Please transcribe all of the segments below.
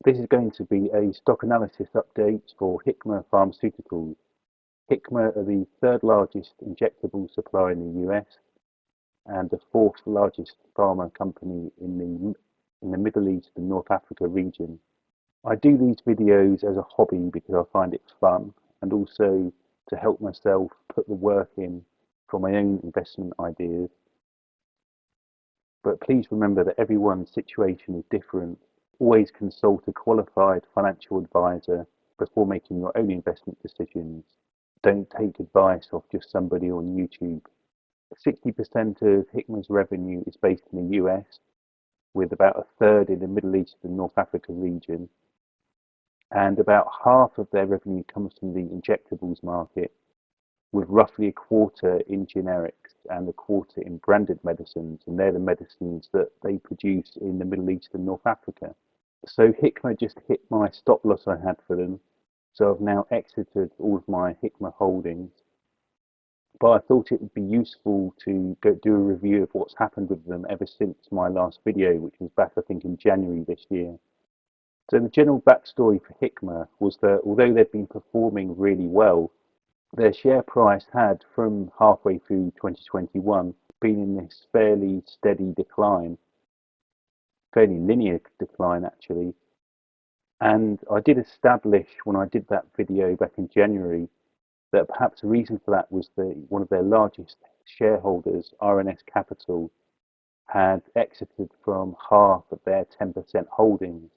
This is going to be a stock analysis update for Hikma Pharmaceuticals. Hikma are the third largest injectable supplier in the US and the fourth largest pharma company in the Middle East and North Africa region. I do these videos as a hobby because I find it fun and also to help myself put the work in for my own investment ideas. But please remember that everyone's situation is different. Always consult a qualified financial advisor before making your own investment decisions. Don't take advice off just somebody on YouTube. 60% of Hikma's revenue is based in the US, with about a third in the Middle East and North Africa region, and about half of their revenue comes from the injectables market, with roughly a quarter in generics and a quarter in branded medicines, and they're the medicines that they produce in the Middle East and North Africa. So Hikma just hit my stop loss I had for them, so I've now exited all of my Hikma holdings. But I thought it would be useful to do a review of what's happened with them ever since my last video, which was back I think in January this year. So the general backstory for Hikma was that although they've been performing really well, their share price had, from halfway through 2021, been in this fairly steady decline, fairly linear decline actually. And I did establish when I did that video back in January that perhaps the reason for that was that one of their largest shareholders, R&S Capital, had exited from half of their 10% holdings.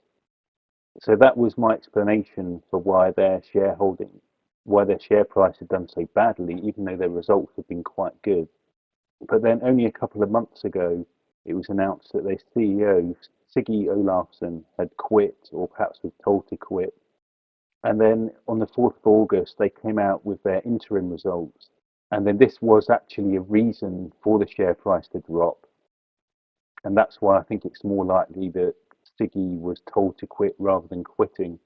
So that was my explanation for why their share price had done so badly, even though their results had been quite good. But then only a couple of months ago, it was announced that their CEO, Siggy Olafsson, had quit, or perhaps was told to quit. And then on the 4th of August, they came out with their interim results. And then this was actually a reason for the share price to drop. And that's why I think it's more likely that Siggy was told to quit rather than quitting.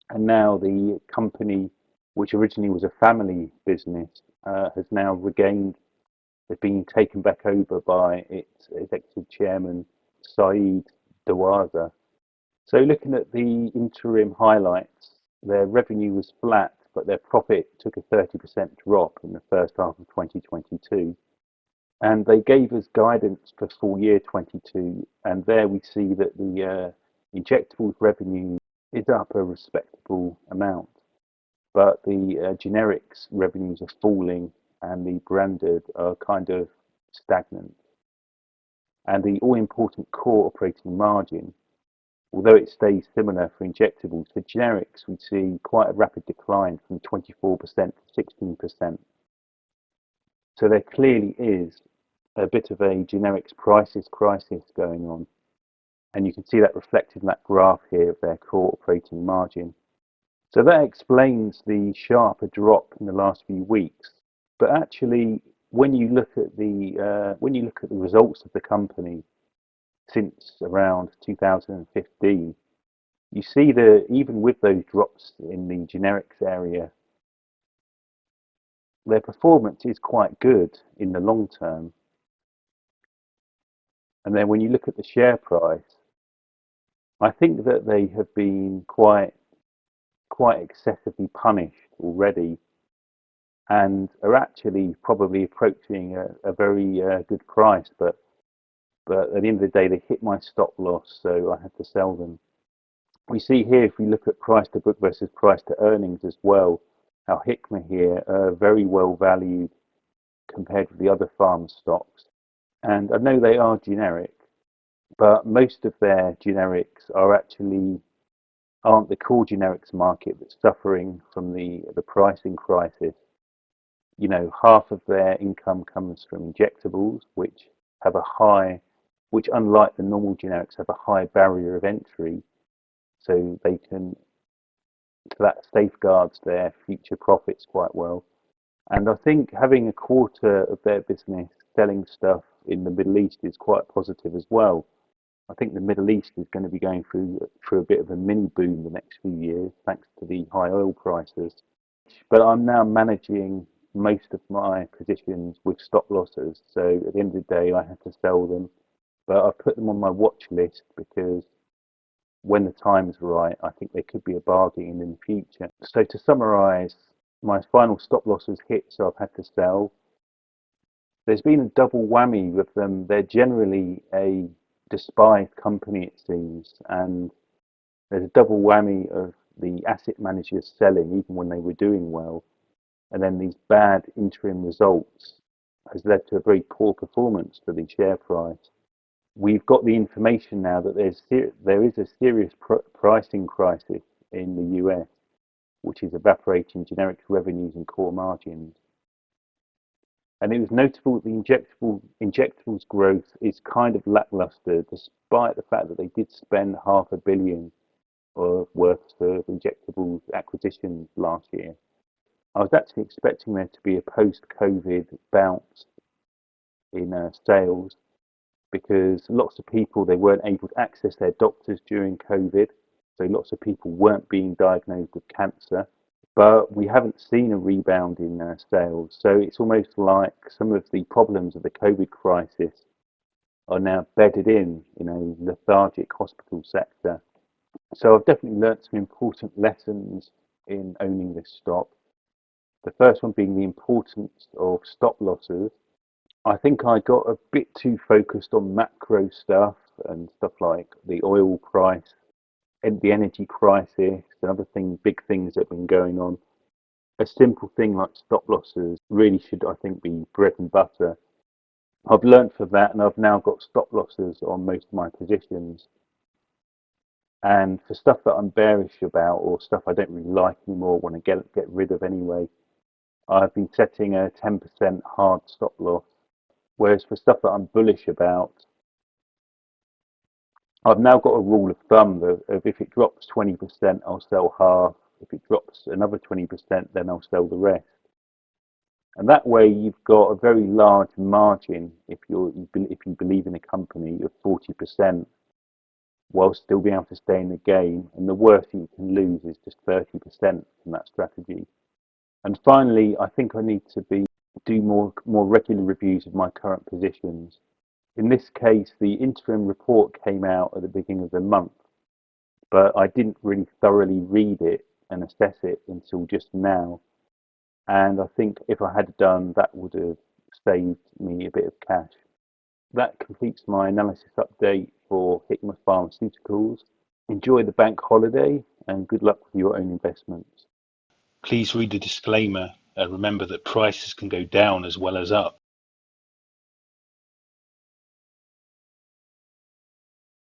And now the company, which originally was a family business, has now been taken back over by its executive chairman, Saeed Dawaza. So looking at the interim highlights, their revenue was flat, but their profit took a 30% drop in the first half of 2022. And they gave us guidance for full year 22, and there we see that the injectables revenue is up a respectable amount, but the generics revenues are falling and the branded are kind of stagnant. And the all-important core operating margin, although it stays similar for injectables, for generics we see quite a rapid decline from 24% to 16%. So there clearly is a bit of a generics crisis going on. And you can see that reflected in that graph here of their core operating margin. So that explains the sharper drop in the last few weeks. But actually, when you look at the results of the company since around 2015, you see that even with those drops in the generics area, their performance is quite good in the long term. And then when you look at the share price, I think that they have been quite excessively punished already, and are actually probably approaching a very good price. But at the end of the day, they hit my stop loss, so I had to sell them. We see here, if we look at price to book versus price to earnings as well, how Hikma here are very well valued compared with the other pharma stocks. And I know they are generic, but most of their generics aren't the core generics market that's suffering from the pricing crisis. You know, half of their income comes from injectables, which unlike the normal generics, have a high barrier of entry, so that safeguards their future profits quite well. And I think having a quarter of their business selling stuff in the Middle East is quite positive as well. I think the Middle East is going to be going through a bit of a mini boom the next few years, thanks to the high oil prices. But I'm now managing most of my positions with stop losses, so at the end of the day, I have to sell them. But I put them on my watch list because when the time's right, I think there could be a bargain in the future. So to summarize, my final stop loss was hit, so I've had to sell. There's been a double whammy with them. They're generally a despised company, it seems, and there's a double whammy of the asset managers selling even when they were doing well, and then these bad interim results has led to a very poor performance for the share price. We've got the information now that there is a serious pricing crisis in the US, which is evaporating generic revenues and core margins. And it was notable that the injectables growth is kind of lackluster, despite the fact that they did spend $500 million worth of injectables acquisitions last year. I was actually expecting there to be a post-COVID bounce in sales because lots of people, they weren't able to access their doctors during COVID. So lots of people weren't being diagnosed with cancer, but we haven't seen a rebound in sales. So it's almost like some of the problems of the COVID crisis are now bedded in a lethargic hospital sector. So I've definitely learnt some important lessons in owning this stock. The first one being the importance of stop losses. I think I got a bit too focused on macro stuff and stuff like the oil price and the energy crisis and other big things that have been going on. A simple thing like stop losses really should, I think, be bread and butter. I've learned for that, and I've now got stop losses on most of my positions. And for stuff that I'm bearish about or stuff I don't really like anymore, want to get rid of anyway, I've been setting a 10% hard stop loss. Whereas for stuff that I'm bullish about, I've now got a rule of thumb of if it drops 20%, I'll sell half. If it drops another 20%, then I'll sell the rest. And that way, you've got a very large margin if you believe in a company of 40%, while still being able to stay in the game. And the worst you can lose is just 30% from that strategy. And finally, I think I need to do more regular reviews of my current positions. In this case, the interim report came out at the beginning of the month, but I didn't really thoroughly read it and assess it until just now. And I think if I had done, that would have saved me a bit of cash. That completes my analysis update for Hikma Pharmaceuticals. Enjoy the bank holiday and good luck with your own investments. Please read the disclaimer. Remember that prices can go down as well as up.